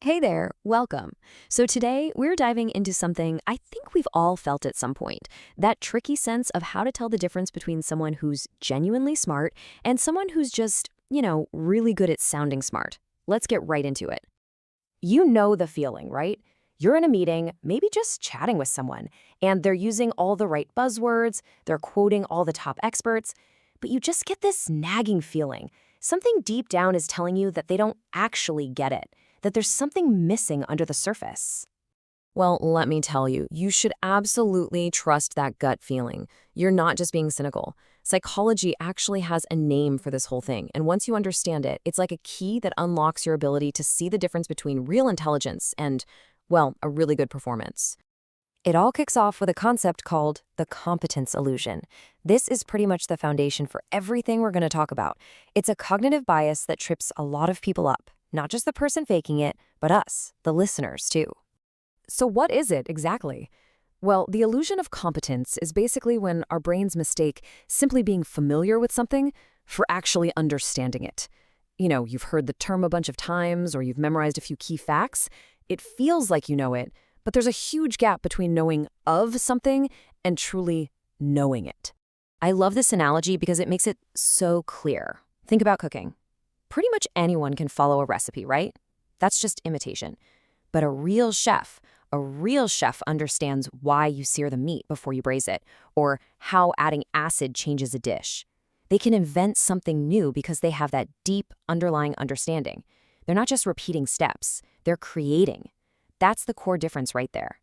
Hey there, welcome. So today we're diving into something I think we've all felt at some point, that tricky sense of how to tell the difference between someone who's genuinely smart and someone who's just, really good at sounding smart. Let's get right into it. You know the feeling, right? You're in a meeting, maybe just chatting with someone, and they're using all the right buzzwords, they're quoting all the top experts, but you just get this nagging feeling. Something deep down is telling you that they don't actually get it, that there's something missing under the surface. Well, let me tell you, you should absolutely trust that gut feeling. You're not just being cynical. Psychology actually has a name for this whole thing, and once you understand it, it's like a key that unlocks your ability to see the difference between real intelligence and, well, a really good performance. It all kicks off with a concept called the competence illusion. This is pretty much the foundation for everything we're going to talk about. It's a cognitive bias that trips a lot of people up, not just the person faking it, but us, the listeners, too. So what is it exactly? Well, the illusion of competence is basically when our brains mistake simply being familiar with something for actually understanding it. You've heard the term a bunch of times or you've memorized a few key facts. It feels like you know it, but there's a huge gap between knowing of something and truly knowing it. I love this analogy because it makes it so clear. Think about cooking. Pretty much anyone can follow a recipe, right? That's just imitation. But a real chef understands why you sear the meat before you braise it, or how adding acid changes a dish. They can invent something new because they have that deep underlying understanding. They're not just repeating steps, they're creating. That's the core difference right there.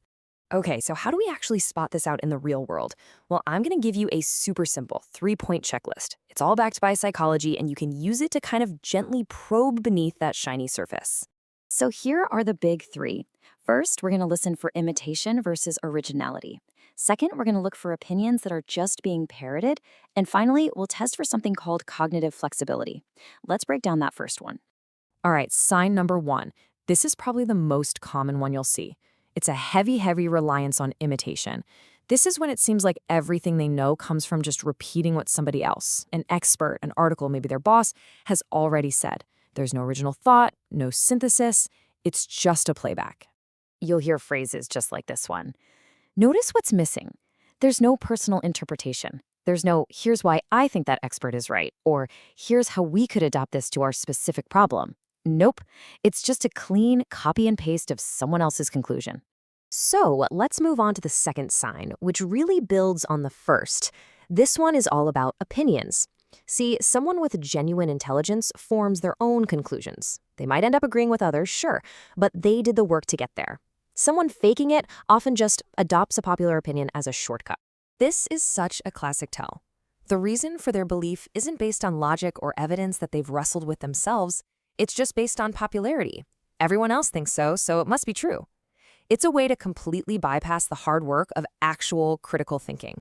Okay, so how do we actually spot this out in the real world? Well, I'm going to give you a super simple 3-point checklist. It's all backed by psychology, and you can use it to kind of gently probe beneath that shiny surface. So here are the big three. First, we're going to listen for imitation versus originality. Second, we're going to look for opinions that are just being parroted. And finally, we'll test for something called cognitive flexibility. Let's break down that first one. All right, sign number one. This is probably the most common one you'll see. It's a heavy reliance on imitation. This is when it seems like everything they know comes from just repeating what somebody else, an expert, an article, maybe their boss, has already said. There's no original thought, no synthesis. It's just a playback. You'll hear phrases just like this one. Notice what's missing. There's no personal interpretation. There's no, here's why I think that expert is right, or here's how we could adopt this to our specific problem. Nope. It's just a clean copy and paste of someone else's conclusion. So let's move on to the second sign, which really builds on the first. This one is all about opinions. See, someone with genuine intelligence forms their own conclusions. They might end up agreeing with others, sure, but they did the work to get there. Someone faking it often just adopts a popular opinion as a shortcut. This is such a classic tell. The reason for their belief isn't based on logic or evidence that they've wrestled with themselves. It's just based on popularity. Everyone else thinks so it must be true. It's a way to completely bypass the hard work of actual critical thinking.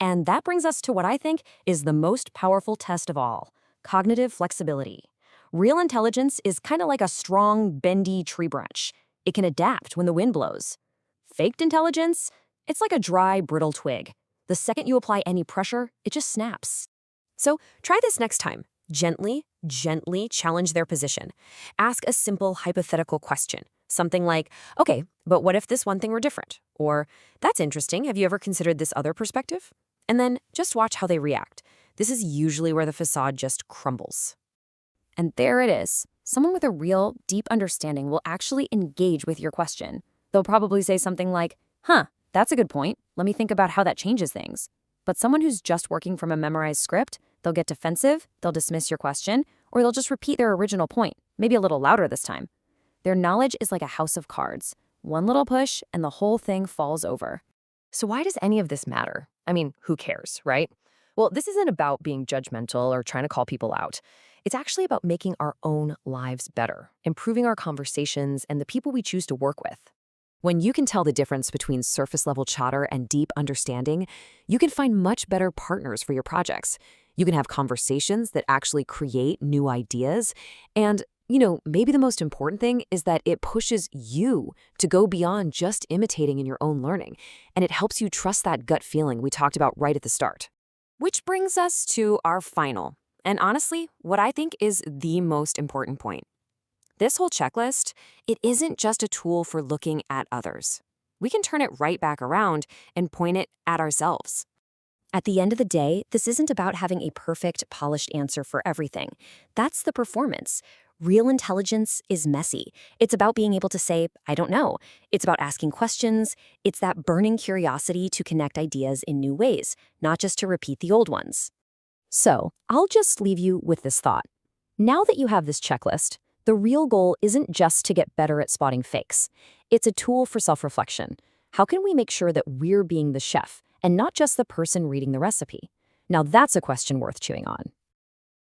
And that brings us to what I think is the most powerful test of all, cognitive flexibility. Real intelligence is kind of like a strong, bendy tree branch. It can adapt when the wind blows. Faked intelligence? It's like a dry, brittle twig. The second you apply any pressure, it just snaps. So try this next time. Gently challenge their position. Ask a simple hypothetical question. Something like, okay, but what if this one thing were different? Or, that's interesting, have you ever considered this other perspective? And then just watch how they react. This is usually where the facade just crumbles. And there it is. Someone with a real, deep understanding will actually engage with your question. They'll probably say something like, that's a good point. Let me think about how that changes things. But someone who's just working from a memorized script, they'll get defensive, they'll dismiss your question, or they'll just repeat their original point, maybe a little louder this time. Their knowledge is like a house of cards. One little push, and the whole thing falls over. So why does any of this matter? I mean, who cares, right? Well, this isn't about being judgmental or trying to call people out. It's actually about making our own lives better, improving our conversations and the people we choose to work with. When you can tell the difference between surface-level chatter and deep understanding, you can find much better partners for your projects. You can have conversations that actually create new ideas. And, maybe the most important thing is that it pushes you to go beyond just imitating in your own learning. And it helps you trust that gut feeling we talked about right at the start. Which brings us to our final, and honestly, what I think is the most important point. This whole checklist, it isn't just a tool for looking at others. We can turn it right back around and point it at ourselves. At the end of the day, this isn't about having a perfect, polished answer for everything. That's the performance. Real intelligence is messy. It's about being able to say, I don't know. It's about asking questions. It's that burning curiosity to connect ideas in new ways, not just to repeat the old ones. So, I'll just leave you with this thought. Now that you have this checklist, the real goal isn't just to get better at spotting fakes. It's a tool for self-reflection. How can we make sure that we're being the chef and not just the person reading the recipe? Now that's a question worth chewing on.